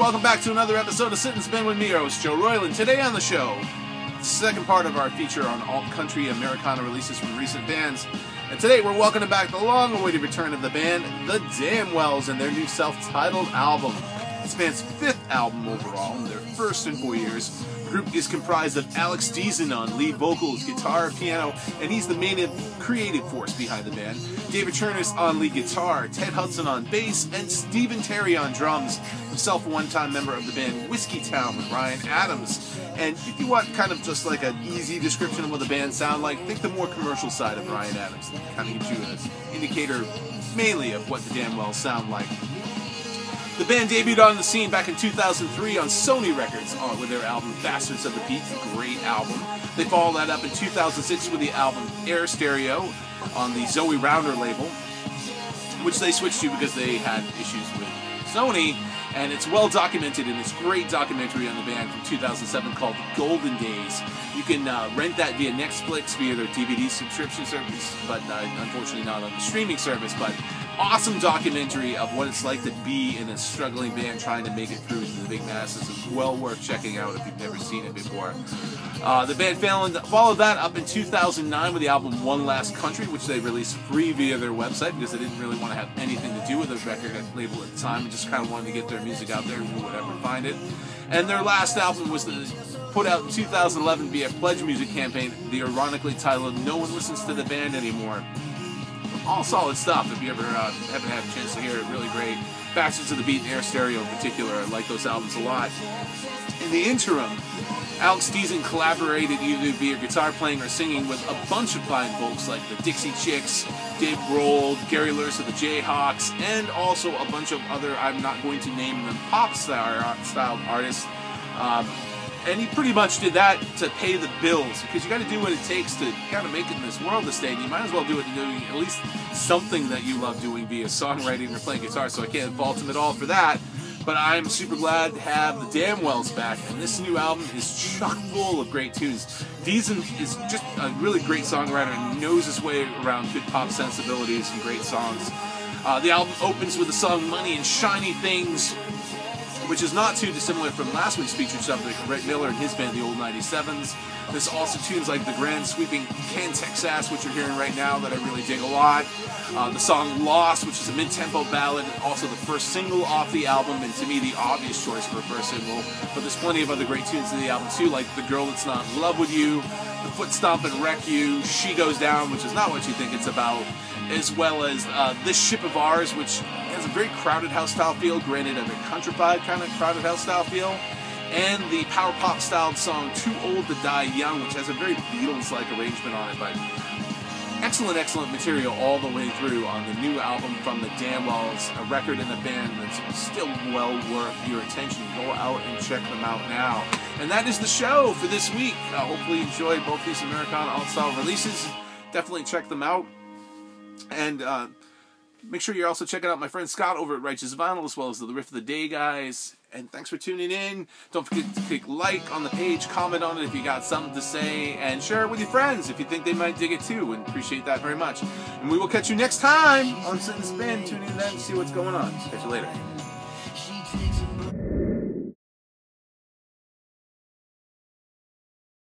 welcome back to another episode of Sit and Spin with me, your host Joe Royland. Today on the show, second part of our feature on alt-country Americana releases from recent bands. And today we're welcoming back the long-awaited return of the band, the Damnwells, and their new self-titled album. This band's fifth album overall, and their first in 4 years. The group is comprised of Alex Deason on lead vocals, guitar, piano, and he's the main creative force behind the band. David Chernus on lead guitar, Ted Hudson on bass, and Stephen Terry on drums, himself a one-time member of the band Whiskey Town with Ryan Adams. And if you want kind of just like an easy description of what the band sound like, think the more commercial side of Ryan Adams. That kind of gives you an indicator mainly of what the Damnwells sound like. The band debuted on the scene back in 2003 on Sony Records with their album Bastards of the Beat, a great album. They followed that up in 2006 with the album Air Stereo on the Zoe Rounder label, which they switched to because they had issues with Sony, and it's well documented in this great documentary on the band from 2007 called Golden Days. You can rent that via Netflix, via their DVD subscription service, but unfortunately not on the streaming service, but awesome documentary of what it's like to be in a struggling band trying to make it through to the big masses. It's well worth checking out if you've never seen it before. The band followed that up in 2009 with the album One Last Country, which they released free via their website because they didn't really want to have anything to do with the record label at the time and just kind of wanted to get their music out there and do whatever, find it. And their last album was put out in 2011 via Pledge Music campaign, the ironically titled No One Listens to the Band Anymore. All solid stuff if you ever haven't had a chance to hear it. Really great. Bastards of the Beat and Air Stereo in particular. I like those albums a lot. In the interim, Alex Deason collaborated either via guitar playing or singing with a bunch of fine folks like the Dixie Chicks, Dave Grohl, Gary Lewis of the Jayhawks, and also a bunch of other, I'm not going to name them, pop-style artists. And he pretty much did that to pay the bills, because you got to do what it takes to kind of make it in this world this day. And you might as well do it doing at least something that you love doing via songwriting or playing guitar, so I can't fault him at all for that. But I'm super glad to have the Damnwells back, and this new album is chock full of great tunes. Deason is just a really great songwriter and knows his way around good pop sensibilities and great songs. The album opens with the song Money and Shiny Things, which is not too dissimilar from last week's featured subject, Rhett Miller and his band, the Old 97s. There's also tunes like the grand sweeping Can Texas, which you're hearing right now, that I really dig a lot. The song Lost, which is a mid-tempo ballad, also the first single off the album, and to me the obvious choice for a first single. But there's plenty of other great tunes in the album too, like The Girl That's Not in Love With You, The Foot Stomp and Wreck You, She Goes Down, which is not what you think it's about, as well as This Ship of Ours, which has a very crowded house style feel, granted a very countrified kind of crowded house style feel, and the power pop styled song Too Old to Die Young, which has a very Beatles-like arrangement on it, but excellent material all the way through on the new album from the Damnwells, a record in the band that's still well worth your attention. Go out and check them out now. And that is the show for this week. Hopefully you enjoyed both these Americana alt-style releases. Definitely check them out. And make sure you're also checking out my friend Scott over at Righteous Vinyl, as well as the Riff of the Day guys. And thanks for tuning in. Don't forget to click like on the page, comment on it if you got something to say, and share it with your friends if you think they might dig it too, and appreciate that very much. And we will catch you next time on Sit and Spin. Tune in then to see what's going on. Catch you later.